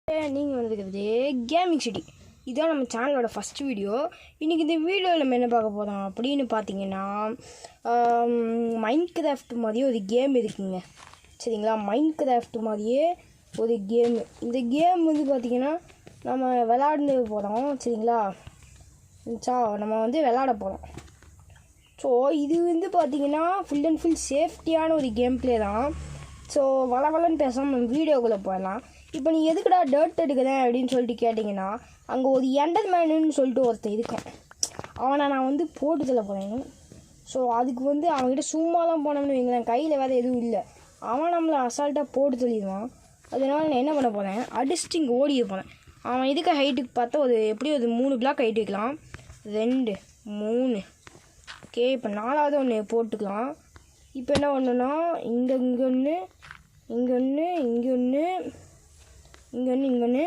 நீங்கள் வந்துருக்கிறது gaming city. இதுதான் நம்ம சேனலோட ஃபஸ்ட் வீடியோ. இன்றைக்கி இந்த வீடியோவில் நம்ம என்ன பார்க்க போகிறோம் அப்படின்னு பார்த்தீங்கன்னா, மைண்ட் கிராஃப்ட் மாதிரியே ஒரு கேம் இருக்குங்க. சரிங்களா, மைண்ட் கிராஃப்ட் மாதிரியே ஒரு கேமு. இந்த கேம் வந்து பார்த்திங்கன்னா நம்ம விளாண்டு போகிறோம். சரிங்களா, நம்ம வந்து விளாட போகிறோம். ஸோ இது வந்து பார்த்திங்கன்னா ஃபுல் அண்ட் ஃபுல் சேஃப்டியான ஒரு கேம் ப்ளே தான். ஸோ வளவலன்னு பேசாமல் நம்ம வீடியோக்குள்ளே போயிடலாம். இப்போ நீ எதுக்குடா டர்ட் எடுக்கிறேன் அப்படின்னு சொல்லிட்டு கேட்டிங்கன்னா, அங்கே ஒரு எண்டர் மேனுன்னு சொல்லிட்டு ஒருத்தன் இருக்கேன். அவனை நான் வந்து போட்டு தள்ள போகிறேன். ஸோ அதுக்கு வந்து அவன்கிட்ட சும்மாலாம் போனோம்னு வைங்களேன், கையில் வேறு எதுவும் இல்லை, அவன் நம்மளை அசால்ட்டாக போட்டு தள்ளிடுவான். அதனால நான் என்ன பண்ண போகிறேன், அடிச்சுட்டு இங்கே ஓடிட போகிறேன். அவன் இருக்க ஹைட்டுக்கு பார்த்தா எப்படியும் ஒரு 3 பிளாக் ஹைட் வைக்கலாம். 2 3 ஓகே. இப்போ 4வது ஒன்று போட்டுக்கலாம். இப்போ என்ன பண்ணணும்னா, இங்கே ஒன்று, இங்கே ஒன்று, இங்கே ஒன்று, இங்கே ஒன்று, இங்கே ஒன்று,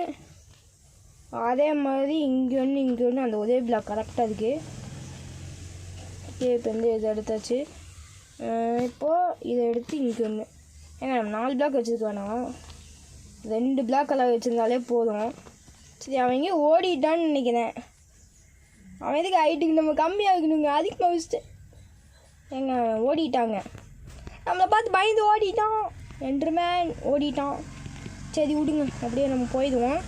அதே மாதிரி இங்கே ஒன்று, அந்த ஒரே பிளாக் கரெக்டாக இருக்குது. ஓகே, இப்போ வந்து இதை எடுத்தாச்சு. இப்போது இதை எடுத்து இங்கே ஒன்று, ஏங்க நம்ம 4 பிளாக் வச்சுருக்க வேணாம், 2 பிளாக் கலர் வச்சுருந்தாலே போதும். சரி, அவன் எங்கேயோ ஓடிட்டான்னு நினைக்கிறேன். அவன் எதுக்கு ஹைட்டுக்கு நம்ம கம்மியாக இருக்கணுங்க, அதிகமாக வச்சுட்டு ஏங்க ஓடிட்டாங்க. நம்மளை பார்த்து பயந்து ஓடிட்டான், என்டர்மேன் ஓடிட்டான். சரி விடுங்க, அப்படியே நம்ம போயிடுவோம்.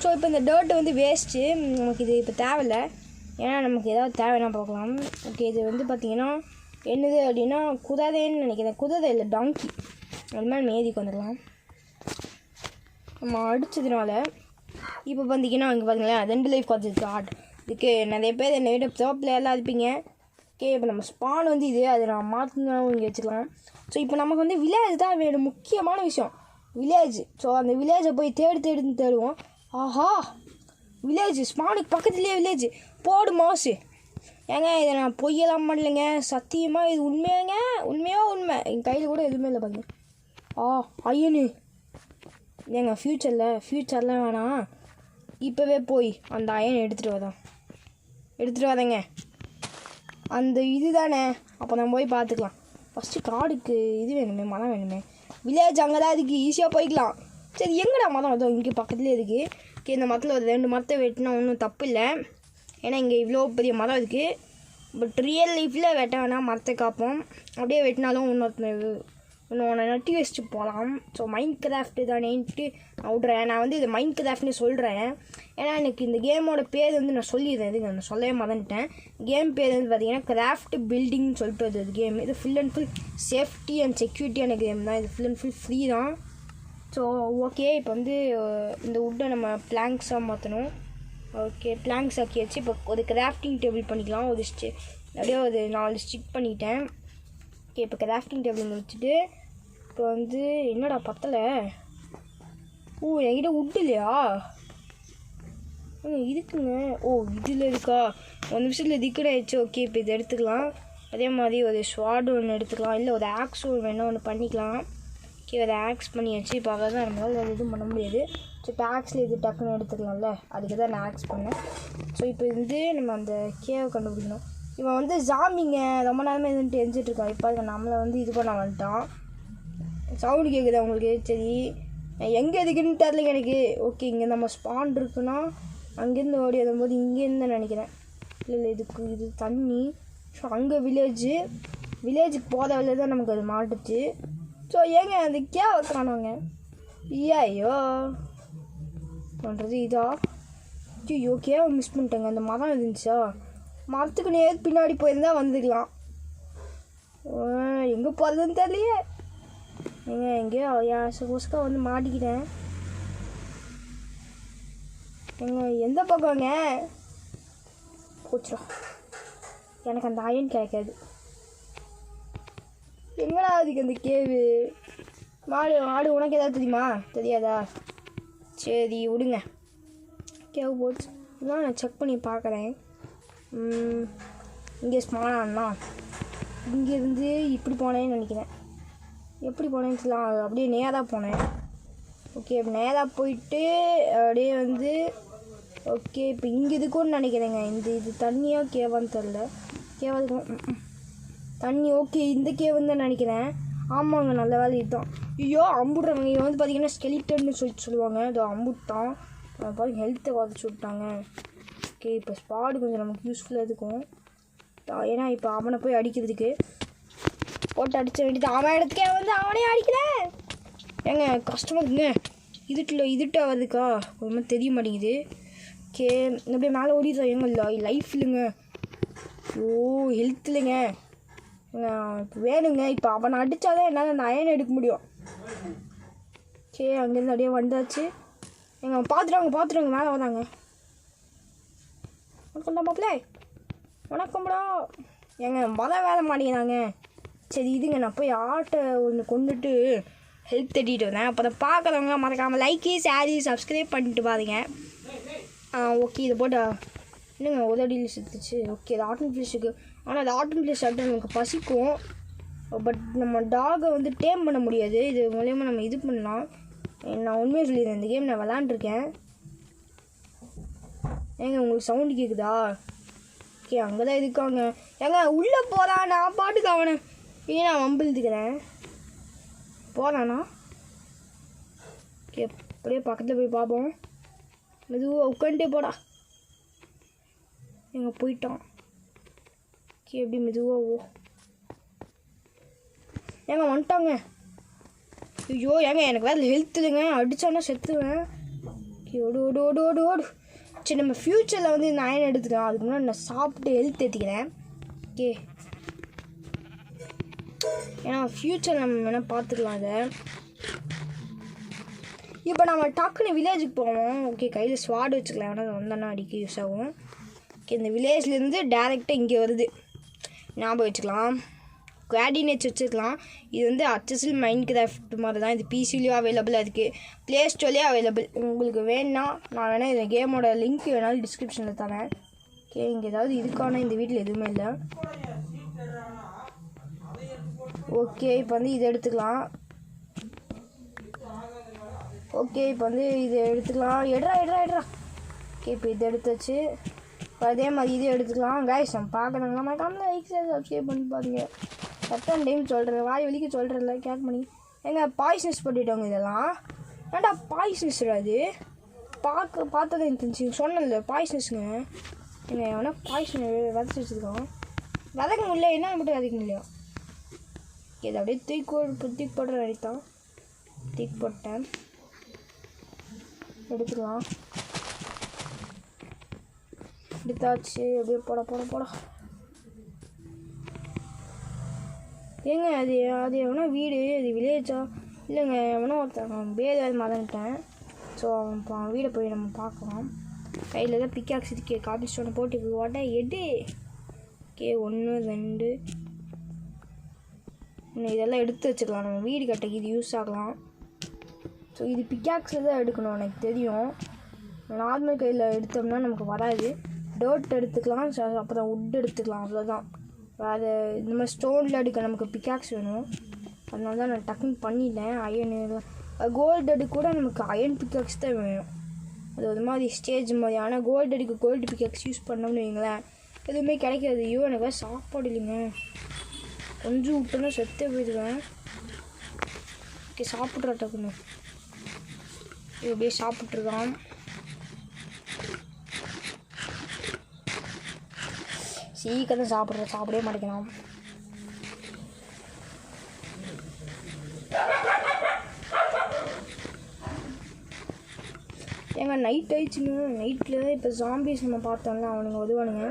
ஸோ இப்போ இந்த டர்ட்டு வந்து வேஸ்ட்டு, நமக்கு இது இப்போ தேவையில்லை. ஏன்னா நமக்கு ஏதாவது தேவைன்னா பார்க்கலாம். ஓகே, இது வந்து பார்த்திங்கன்னா என்னது அப்படின்னா குதிரைன்னு நினைக்கிறேன். குதிரை இல்லை, டாங்கி. அது மாதிரி மேதிக்கு வந்துடலாம். நம்ம அடித்ததுனால இப்போ பார்த்திங்கன்னா இங்கே பார்த்தீங்களா 2 லைஃப் குறைச்சிருக்கு ஆட். இதுக்கு நிறைய பேர் என்னை விட ப்ரோ பிளேயர்லாம் இருப்பீங்க. ஓகே, இப்போ நம்ம ஸ்பான் வந்து இது, அதை நான் மாற்றினாலும் இங்கே வச்சுக்கலாம். ஸோ இப்போ நமக்கு வந்து வில்லேஜ் தான் வேணும், முக்கியமான விஷயம் வில்லேஜ். ஸோ அந்த வில்லேஜை போய் தேடுவோம். ஆஹா, வில்லேஜ், ஸ்பானுக்கு பக்கத்துலேயே வில்லேஜ். போடு மாசு. ஏங்க இதை நான் பொய்யெல்லாம் பண்ணலைங்க, சத்தியமாக இது உண்மையாங்க, உண்மை. என் கையில் கூட எதுவுமே இல்லை பாருங்க. ஐயனு ஏங்க ஃப்யூச்சர்லாம் வேணாம், இப்போவே போய் அந்த அயன் எடுத்துகிட்டு வரேங்க. அந்த இது தானே, அப்போ நம்ம போய் பார்த்துக்கலாம். ஃபஸ்ட்டு காடுக்கு இது வேணுமே, மரம் வேணுமே. வில்லேஜ் அங்கே தான் இருக்குது, ஈஸியாக போய்க்கலாம். சரி, எங்கடா மரம்? அதோ இங்கே பக்கத்துலேயே இருக்குது. ஓகே, இந்த மரத்தில் ஒரு 2 மரத்தை வெட்டினா ஒன்றும் தப்பு இல்லை, ஏன்னா இங்கே இவ்வளோ பெரிய மரம் இருக்குது. பட் ரியல் லைஃப்பில் வெட்ட வேணாம், மரத்தை காப்போம். அப்படியே வெட்டினாலும் ஒன்று நட்டி வச்சுட்டு போகலாம். ஸோ மைண்ட் கிராஃப்ட்டு தானேன்ட்டு நான் விட்றேன். நான் வந்து இது மைண்ட் கிராஃப்ட்னு சொல்கிறேன், ஏன்னா எனக்கு இந்த கேமோட பேர் வந்து நான் சொல்லிடுறேன். இதுக்கு நான் சொல்லவே மறந்துட்டேன். கேம் பேர் வந்து பார்த்திங்கன்னா கிராஃப்ட் பில்டிங்னு சொல்லிட்டு வருது கேம். இது full and full safety and செக்யூரிட்டியான கேம் தான். இது ஃபுல் அண்ட் ஃபுல் ஃப்ரீ தான். ஸோ ஓகே, இப்போ வந்து இந்த வுட்டை நம்ம பிளாங்க்ஸாக மாற்றணும். ஓகே, பிளாங்க்ஸ் ஆக்கி வச்சு இப்போ ஒரு கிராஃப்டிங் டேபிள் பண்ணிக்கலாம். அப்படியே ஒரு 4 ஸ்டிக் பண்ணிட்டேன். ஓகே, இப்போ கிராஃப்டிங் டேபிள் வச்சுட்டு இப்போ வந்து என்னடா பத்தலை. என்கிட்ட வுட் இல்லையா? இருக்குங்க. இதில் இருக்கா? 1 நிமிஷத்தில் திக்கட் ஆயிடுச்சு. ஓகே, இப்போ இதை எடுத்துக்கலாம். அதே மாதிரி ஒரு ஸ்வாடு ஒன்று எடுத்துக்கலாம், இல்லை ஒரு ஆக்ஸ் வேணால் ஒன்று பண்ணிக்கலாம். ஓகே, ஒரு ஆக்ஸ் பண்ணியாச்சு. இப்போ அதை தான் நம்மளால் எதுவும் பண்ண முடியாது. ஸோ இப்போ ஆக்ஸில் இது டக்குன்னு எடுத்துக்கலாம்ல, அதுக்கு தான் நான் ஆக்ஸ் பண்ணேன். ஸோ இப்போ வந்து நம்ம அந்த கேவை கண்டுபிடிக்கணும். இவன் வந்து ஜாம்பிங்க ரொம்ப நேரமே இதுன்ட்டு எரிஞ்சிட்ருக்கான். இப்போ அதுக்கு நம்மளை வந்து இது பண்ண வந்துட்டான். சவுண்டு கேட்குது அவங்களுக்கு. சரி, எங்கே இருக்குன்னு தெரியலைங்க எனக்கு. ஓகே, இங்கே நம்ம ஸ்பான் இருக்குன்னா அங்கேருந்து ஓடி வரும்போது இங்கேருந்து நினைக்கிறேன். இல்லை இது தண்ணி. ஸோ அங்கே வில்லேஜுக்கு போகிற வழியில தான் நமக்கு அது மாட்டுச்சு. ஸோ ஏங்க அந்த கேவை காணுவாங்க. ஐயோ பண்ணுறது இதா? ஐயோ, கேவை மிஸ் பண்ணிட்டேங்க. அந்த மரம் இருந்துச்சா, மரத்துக்கு நேர் பின்னாடி போயிருந்தா வந்துக்கலாம். எங்கே போகிறதுன்னு தெரியலையே. எங்கேயோ சப்போஸ்க்காக வந்து மாட்டிக்கிட்டேன். எந்த பக்கங்க போச்சுடா, எனக்கு அந்த அயன் கிடைக்காது. எங்கடா அதுக்கு அந்த கேவு? மாடு உனக்கு ஏதாவது தெரியாதா? சரி விடுங்க, கேவு போச்சு. இதெல்லாம் நான் செக் பண்ணி பார்க்குறேன். இங்கே ஸ்மானா இங்கேருந்து இப்படி போனேன்னு நினைக்கிறேன். எப்படி போனேன்னு சொல்லலாம், அப்படியே நேராக போனேன். ஓகே, நேராக போயிட்டு அப்படியே வந்து ஓகே இப்போ இங்கே இருக்கும்னு நினைக்கிறேங்க. இது தண்ணியாக கேவான்னு தெரில. கேவா இருக்கும் தண்ணி. ஓகே, இந்த கேவுன்னு தான் நினைக்கிறேன். ஆமாங்க, நல்ல வேலை இதுதான். ஐயோ அம்புடுறாங்க. இவன் வந்து பார்த்தீங்கன்னா ஸ்கெலிட்டன்னு சொல்லுவாங்க. இதோ அம்புட்டான். பாருங்க ஹெல்த்தை குறைச்சி விட்டாங்க. ஓகே, இப்போ ஸ்பாடு கொஞ்சம் நமக்கு யூஸ்ஃபுல்லாக இருக்கும். ஏன்னா இப்போ அவனை போய் அடிக்கிறதுக்கு போட்டு அடித்த வேண்டியது. அவன் இடத்துக்கே வந்து அவனே அடிக்கிறேன். ஏங்க கஷ்டமாக இருக்குங்க. இதுட்டு ஆகுதுக்கா கொஞ்சமாக தெரிய மாட்டேங்குது. ஓகே, அப்படியே மேலே ஓடிடுறோம். ஏங்க லைஃப் இல்லைங்க. ஓ ஹெல்த் இல்லைங்க. இப்போ வேணுங்க. இப்போ அவனை அடித்தாதான் என்னால் அந்த அயன் எடுக்க முடியும். ஓகே, அங்கேருந்து அப்படியே வந்தாச்சு. எங்க பார்த்துட்டாங்க மேலே வந்தாங்க. வணக்கம்டா மாப்பிள்ளை. வணக்கம்டா. ஏங்க வேலை மாட்டேங்கிறாங்க. சரி இதுங்க, நான் போய் ஆட்டை ஒன்று கொண்டுட்டு ஹெல்த் தட்டிட்டு வந்தேன். அப்போ அதை பார்க்குறவங்க மறக்காமல் லைக்கு ஷேரு சப்ஸ்கிரைப் பண்ணிட்டு பாருங்க. ஓகே, இதை போட்டா என்னங்க உதடியில் செத்துச்சு. ஓகே, அது ஆட்டன் ஃபிஷ்ஷுக்கு. ஆனால் அது ஆட்டன் ஃபிஷ் சாப்பிட்டா நமக்கு பசிக்கும். பட் நம்ம டாகை வந்து டேம் பண்ண முடியாது. இது மூலயமா நம்ம இது பண்ணலாம். நான் உண்மையாக சொல்லிடுறேன், இந்த கேம் நான் விளாண்டுருக்கேன். ஏங்க உங்களுக்கு சவுண்டு கேட்குதா? ஓகே, அங்கே தான் இருக்காங்க. ஏங்க உள்ளே போகிறான். நான் பாட்டுக்கு அவனை ஏன் நான் வம்பிழுத்துக்கிறேன். போகிறானா? ஓகே, அப்படியே பக்கத்தில் போய் பார்ப்போம். மெதுவாக உட்காந்துட்டே போடா. எங்கே போயிட்டான்? ஓகே, எப்படி மெதுவாக ஏங்க வந்துட்டாங்க. ஐயோ ஏங்க எனக்கு வேறு ஹெல்த் இல்லைங்க. அடித்தானா செத்துவேன். ஓகே, ஓடு. சரி, நம்ம ஃப்யூச்சரில் வந்து இந்த அயன் எடுத்துக்கலாம். அதுக்கு முன்னாடி நான் சாப்பிட்டு ஹெல்த் ஏற்றிக்கிறேன். ஓகே, ஏன்னா ஃப்யூச்சர் நம்ம வேணால் பார்த்துக்கலாம் அதை. இப்போ நம்ம டக்குன்னு வில்லேஜுக்கு போவோம். ஓகே, கையில் ஸ்வாடு வச்சுக்கலாம். வேணா வந்தோன்னா அடிக்க யூஸ் ஆகும். ஓகே, இந்த வில்லேஜ்லேருந்து டேரெக்டாக இங்கே வருது. ஞாபகம் வச்சுக்கலாம். கோஆர்டினேட்ஸ் வச்சுக்கலாம். இது வந்து அச்சஸில் மைண்ட் கிராஃப்ட் மாதிரி தான். இது பிசிலையும் அவைலபிளாக இருக்குது, ப்ளே ஸ்டோர்லேயும் அவைலபிள். உங்களுக்கு வேணுன்னா நான் வேணால் இந்த கேமோட லிங்க் வேணாலும் டிஸ்கிரிப்ஷனில் தரேன். ஓகே, இங்கே ஏதாவது இதுக்கான இந்த வீட்டில் எதுவுமே இல்லை. ஓகே, இப்போ வந்து இதை எடுத்துக்கலாம். ஓகே, இப்போ வந்து இதை எடுத்துக்கலாம். எடுறா. ஓகே, இப்போ இதை எடுத்தாச்சு. இப்போ அதே மாதிரி இதை எடுத்துக்கலாம். கைஸ் நம்ம பார்க்குறாங்களா மறக்காம லைக் சப்ஸ்கிரைப் பண்ணி பாருங்க. எத்தனை டைம் சொல்கிறேன், வாய் வலிக்கு சொல்கிறேன்ல கேட்க பண்ணி. ஏங்க பாய்சனஸ் பண்ணிட்டோங்க இதெல்லாம். ஏன்டா பாய்சனஸ் அது பார்த்ததை எனக்கு தெரிஞ்சு சொன்னல பாய்சனஸ்ங்க. ஏங்க எவனா பாய்சன் விதைச்சி வச்சுருக்கோம். விதைக்க முடியல, என்ன மட்டும் விதைக்க முடியல. இது அப்படியே தூக்கி போடுற வரைத்தான். தூக்கி போட்டேன். எடுத்துக்கலாம். எடுத்தாச்சு. அப்படியே போட. ஏங்க அது எவனா வீடு, அது வில்லேஜா இல்லைங்க, எவனோ ஒருத்தன் பேர் வேறு மறந்துட்டேன். ஸோ அவன் வீடை போய் நம்ம பார்க்கலாம். கையில் தான் பிக்காக்ஸ் இருக்கே, காப்பி ஸ்டோனை போட்டு ஓட்ட எடு. ஓகே, 1 2 இதெல்லாம் எடுத்து வச்சுக்கலாம். நம்ம வீடு கட்டைக்கு இது யூஸ் ஆகலாம். ஸோ இது பிக்காக்ஸில் தான் எடுக்கணும், எனக்கு தெரியும். நார்மல் கையில் எடுத்தோம்னா நமக்கு வராது. டோட் எடுத்துக்கலாம், அப்புறம் வுட் எடுத்துக்கலாம், அவ்வளோதான். வேறு இந்த மாதிரி ஸ்டோனில் எடுக்க நமக்கு பிக்காக்ஸ் வேணும். அதனால தான் நான் டக்குன்னு பண்ணிட்டேன். அயனு கோல்டு எடுக்க கூட நமக்கு அயன் பிக்காக்ஸ் தான் வேணும். அது ஒரு மாதிரி ஸ்டேஜ் மாதிரி. ஆனால் கோல்டு எடுக்க கோல்டு பிக்காக்ஸ் யூஸ் பண்ணோம்னு வைங்களேன், எதுவுமே கிடைக்காது. ஐயோ எனக்கு வேறு சாப்பாடு இல்லைங்க. கொஞ்சம் விட்டோன்னா செத்தே போயிடுவேன். ஓகே, சாப்பிட்றா டக்குன்னு. இப்படியே சாப்பிட்ருக்கான். சீக்கிரம் சாப்பிடவே மாட்டேங்கிறான். ஏங்க நைட் ஆயிடுச்சுங்க. நைட்டில் இப்போ ஜாம்பிஸ் நம்ம பார்த்தோம்ல, அவனுங்க உதவானுங்க.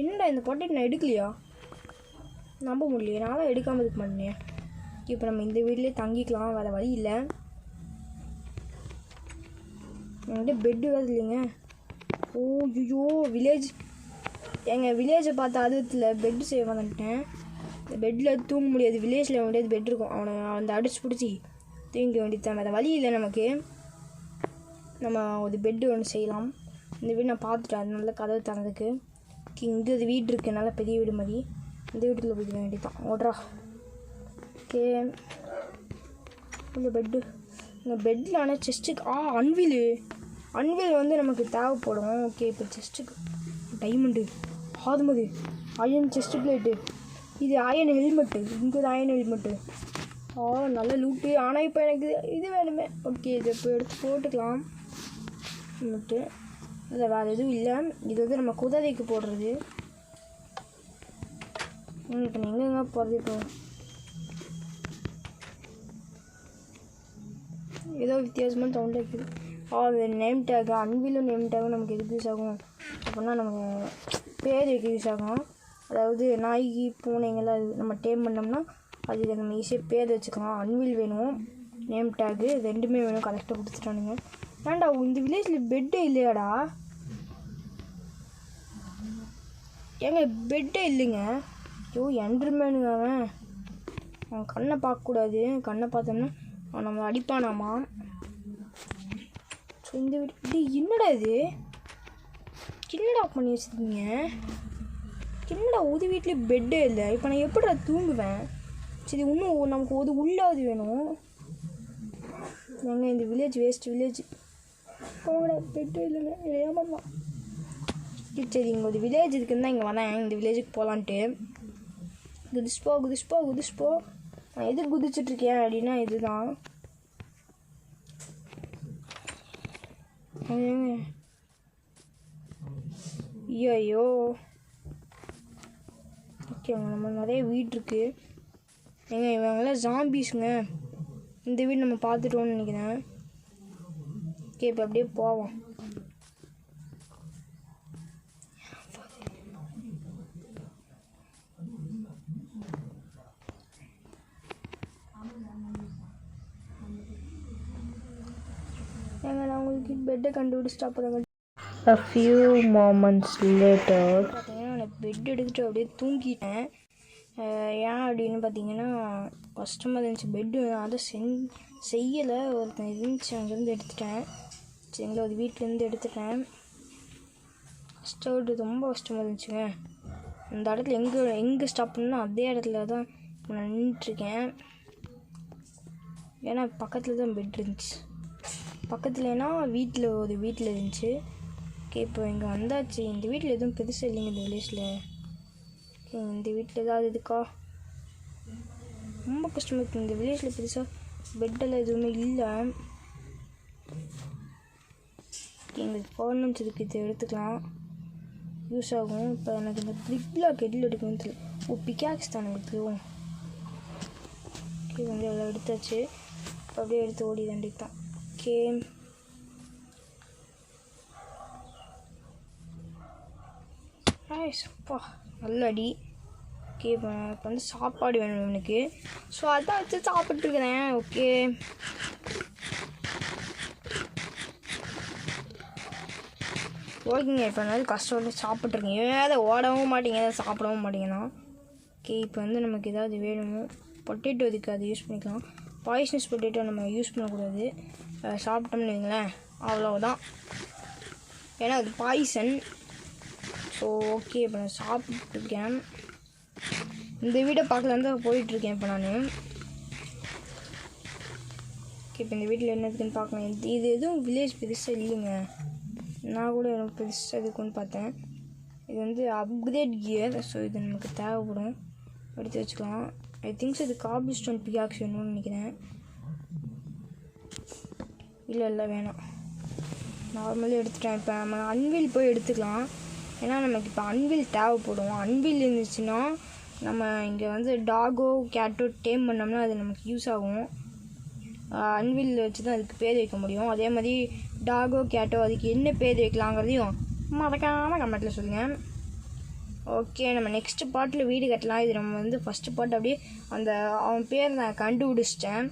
என்னடா இந்த பொட்டேட் நான் எடுக்கலையா? நம்ப முடியலையே, நான் தான் எடுக்காமல் இருக்க மாட்டேனே. இப்போ நம்ம இந்த வீட்லேயே தங்கிக்கலாம், வேறு வழி இல்லை. என்கிட்ட பெட்டு வேறு இல்லைங்க. ஓ ஐயோ வில்லேஜ். எங்கள் வில்லேஜை பார்த்து அதுவத்தில் பெட்டு செய்ய வந்துட்டேன். இந்த பெட்டில் தூங்க முடியாது. வில்லேஜில் வேண்டியது பெட் இருக்கும். அவனை அந்த அடிச்சு பிடிச்சி தூங்க வேண்டியது. வேறு வழி இல்லை நமக்கு. நம்ம ஒரு பெட்டு ஒன்று செய்யலாம். இந்த வீடு நான் பார்த்துட்டேன், அதனால கதவு திறந்துக்கு. இங்கே ஒரு வீடு இருக்குது, நல்லா பெரிய வீடு மாதிரி. இந்த வீட்டில் போய்க்க வேண்டியதான். ஓடுறா. ஓகே, இந்த பெட்டு. இந்த பெட்டில் ஆனால் செஸ்ட்டுக்கு அன்வில் வந்து நமக்கு தேவைப்படும். ஓகே, இப்போ செஸ்ட்டுக்கு டைமண்டு ஆதுமது அயன் செஸ்ட்டு பிளேட்டு. இது அயன் ஹெல்மெட்டு. இங்கே அயன் ஹெல்மெட்டு. நல்ல லூட்டு. ஆனால் இப்போ எனக்கு இது வேணுமே. ஓகே, இதை இப்போ எடுத்து போட்டுக்கலாம். லூட்டு இல்லை, வேறு எதுவும் இல்லை. இது வந்து நம்ம குதிரைக்கு போடுறது. இப்போ எங்கெங்க போகிறது? இப்போ ஏதோ வித்தியாசமான சவுண்ட் இருக்குது. அது நேம் டேக், அன்விலும் நேம் டேக்கும் நமக்கு எதுக்கு யூஸ் ஆகும் அப்படின்னா நமக்கு பேர் வைக்க யூஸ் ஆகும். அதாவது நாய்க்கு பூனைங்கெல்லாம் நம்ம டேம் பண்ணோம்னா அது நம்ம ஈஸியாக பேர் வச்சுக்கலாம். அன்வில் வேணும், நேம் டேக்கு ரெண்டுமே வேணும். கரெக்டாக கொடுத்துட்டானுங்க. ஏன்டா இந்த வில்லேஜில் பெட்டே இல்லையாடா? ஏங்க பெட்டே இல்லைங்க. ஐயோ, என்ட்ருமேனுங்க அவன் கண்ணை பார்க்கக்கூடாது. கண்ணை பார்த்தோம்னா அவன் நம்ம அடிப்பானாமா. ஸோ இந்த வீட்டு என்னடா இது? என்னடா பண்ணி வச்சுருக்கீங்க? என்னடா ஒரு வீட்லேயும் பெட்டே இல்லை. இப்போ நான் எப்படிடா தூங்குவேன்? சரி, இன்னும் நமக்கு ஒரு உள்ளாவது வேணும். நாங்கள் இந்த வில்லேஜ் வேஸ்ட் வில்லேஜ் போங்கடா. பெட்டே இல்லைங்க, ஏமாந்தான். சரி, இங்கே ஒரு வில்லேஜ் இருக்குன்னு தான் இங்கே வந்தேன். இந்த வில்லேஜுக்கு போகலான்ட்டு. குதிச்சுப்போ. நான் எது குதிச்சிட்ருக்கேன் அப்படின்னா இதுதான். ஐயோ, ஓகே, நம்ம நிறைய வீடு இருக்குது. இவங்கெல்லாம் ஜாம்பிஸுங்க. இந்த வீடு நம்ம பார்த்துட்டோன்னு நினைக்கிறேன். ஓகே, இப்போ அப்படியே போவோம். நான் உங்களுக்கு பெட்டை கண்டுபிடிச்சிட்டு அப்புறம் a few moments later பார்த்தீங்கன்னா நான் பெட் எடுத்துகிட்டு அப்படியே தூங்கிட்டேன். ஏன் அப்படின்னு பார்த்தீங்கன்னா கஷ்டமாக இருந்துச்சு. பெட்டு அதை செய்யலை. ஒருத்தன் இருந்துச்சு, அங்கேருந்து எடுத்துட்டேன். சரிங்களா, ஒரு வீட்டிலேருந்து எடுத்துட்டேன். கஷ்டப்பட்டு ரொம்ப கஷ்டமாக இருந்துச்சுங்க. அந்த இடத்துல எங்கே ஸ்டாப் பண்ணணும் அதே இடத்துல தான் நான் நின்றுட்டுருக்கேன். ஏன்னா பக்கத்தில் தான் பெட் இருந்துச்சு. பக்கத்துலனா வீட்டில் இருந்துச்சு. ஓகே, இப்போ இங்கே வந்தாச்சு. இந்த வீட்டில் எதுவும் பெருசாக இல்லைங்க இந்த வில்லேஜில். ஓகே, இந்த வீட்டில் ஏதாவது இருக்கா? ரொம்ப கஷ்டமாக இருக்குது. இந்த வில்லேஜில் பெருசாக பெட்டெல்லாம் எதுவுமே இல்லை. ஓகே, எங்களுக்கு பர்னம்ஸ் இருக்குது, இதை எடுத்துக்கலாம், யூஸ் ஆகும். இப்போ எனக்கு இந்த பிரிக் பிளாக் எடில் எடுக்கணும்னு தெரியல. பிக்காக்ஸ் தான் எனக்கு. ஓகே, வந்து எல்லாம் எடுத்தாச்சு. இப்போ அப்படியே எடுத்து ஓடி தான். ஓகே, அப்பா நல்ல அடி. ஓகே, இப்போ வந்து சாப்பாடு வேணும் எனக்கு. ஸோ அதான் வச்சு சாப்பிட்ருக்குறேன். ஓகே, ஓகேங்க. இப்போ நான் கஷ்டப்பட்டு சாப்பிட்ருக்கேன். ஏதாவது ஓடவும் மாட்டேங்க, ஏதாவது சாப்பிடவும் மாட்டேங்கண்ணா. ஓகே, இப்போ வந்து நமக்கு ஏதாவது வேணுமோ பொட்டேட்டோ இருக்குது, அதை யூஸ் பண்ணிக்கலாம். பாய்சனஸ் பொட்டேட்டோ நம்ம யூஸ் பண்ணக்கூடாது. சாப்பிட்டோம்னு வைங்களேன், அவ்வளோதான். ஏன்னா அது பாய்சன். ஸோ ஓகே, இப்போ நான் சாப்பிட்ருக்கேன். இந்த வீடை பார்க்கலான்னு தான் போயிட்டுருக்கேன் இப்போ நான். ஓகே, இப்போ இந்த வீட்டில் என்ன இருக்குதுன்னு பார்க்கலாம். இது எதுவும் வில்லேஜ் பெருசாக இல்லைங்க. நான் கூட எனக்கு பெருசாக இருக்குன்னு பார்த்தேன். இது வந்து அப்கிரேட் கியர். ஸோ இது நமக்கு தேவைப்படும், எடுத்து வச்சுக்கலாம். ஐ திங்க்ஸ் இது காபிள் ஸ்டோன் பிகாக்ஸ் வேணும்னு நினைக்கிறேன். இல்லை வேணாம், நார்மலாக எடுத்துட்டேன். இப்போ நம்ம அன்வில் போய் எடுத்துக்கலாம். ஏன்னா நமக்கு இப்போ அன்வில் தேவைப்படும். அன்வில் இருந்துச்சுன்னா நம்ம இங்கே வந்து டாகோ கேட்டோ டேம் பண்ணோம்னா அது நமக்கு யூஸ் ஆகும். அன்வில் வச்சு தான் அதுக்கு பேர் வைக்க முடியும். அதே மாதிரி டாகோ கேட்டோ அதுக்கு என்ன பேர் வைக்கலாங்கிறதையும் மறக்காமல் கமெண்ட்டில் சொல்லுங்கள். ஓகே, நம்ம நெக்ஸ்ட்டு பார்ட்டில் வீடு கட்டலாம். இது நம்ம வந்து ஃபஸ்ட்டு பார்ட் அப்படியே அவன் பேர் நான் கண்டுபிடிச்சிட்டேன்.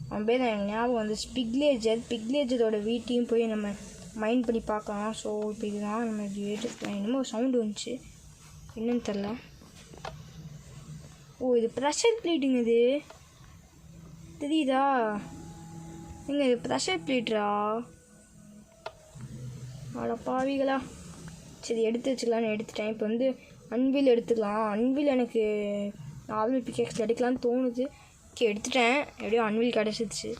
அவன் பேர் எனக்கு ஞாபகம் வந்து பிக்லேஜரோட வீட்டையும் போய் நம்ம மைண்ட் பண்ணி பார்க்கலாம். ஸோ இப்போ இதுதான் நம்ம எடுத்துக்கலாம். என்னமோ சவுண்டு வந்துச்சு, என்னன்னு தெரில. இது ப்ரெஷர் பிளேட்டுங்க. இது தெரியுதா? இது ப்ரெஷர் பிளேட்டரா? அட பாவிகளா. சரி, எடுத்து வச்சுக்கலான்னு எடுத்துட்டேன். இப்போ வந்து அன்வில் எடுத்துக்கலாம். அன்வில் எனக்கு நார்மல் பிகேக்ஸில் எடுக்கலான்னு தோணுது. ஓகே, எடுத்துட்டேன். எப்படியோ அன்வில் கிடச்சிருச்சு.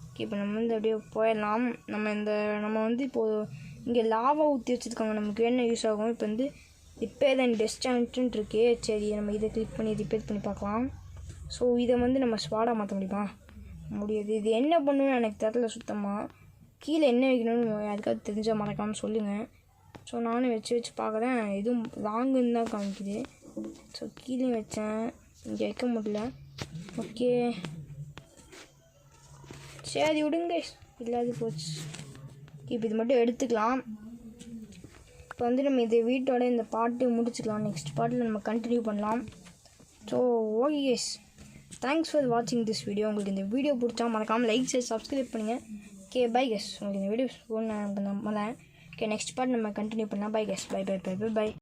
ஓகே, இப்போ நம்ம வந்து அப்படியே போயிடலாம். நம்ம வந்து இப்போது இங்கே லாவா ஊற்றி வச்சுருக்காங்க, நமக்கு என்ன யூஸ் ஆகும். இப்போ வந்து ரிப்பேர் அண்ட் டெஸ்டான்ட்டு இருக்கே. சரி, நம்ம இதை கிளிக் பண்ணி ரிப்பேர் பண்ணி பார்க்கலாம். ஸோ இதை வந்து நம்ம ஸ்வாடாக மாற்ற முடியுமா? முடியாது. இது என்ன பண்ணணும்னு எனக்கு தெரியல சுத்தமாக. கீழே என்ன வைக்கணும்னு அதுக்காக தெரிஞ்சால் மறக்காமல் சொல்லுங்கள். ஸோ நானும் வச்சு பார்க்குறேன், எதுவும் ராங்குன்னு தான் காமிக்குது. ஸோ கீழே வச்சேன், இங்கே வைக்க முடியல. ஓகே சரி விடுங்க, இல்லாது போச்சு. இப்போ இது மட்டும் எடுத்துக்கலாம். இப்போ வந்து நம்ம இது வீட்டோட இந்த பாட்டு முடிச்சுக்கலாம். நெக்ஸ்ட் பாட்டில் நம்ம கண்டினியூ பண்ணலாம். So okay guys, thanks for வாட்சிங் திஸ் வீடியோ. உங்களுக்கு இந்த வீடியோ பிடிச்சா மறக்காமல் லைக் செய்து சப்ஸ்கிரைப் பண்ணுங்கள். Okay bye guys. உங்களுக்கு இந்த வீடியோ நான் பண்ண ஓகே நெக்ஸ்ட் பார்ட் நம்ம கண்டினியூ பண்ணலாம். Bye guys, bye bye bye bye by.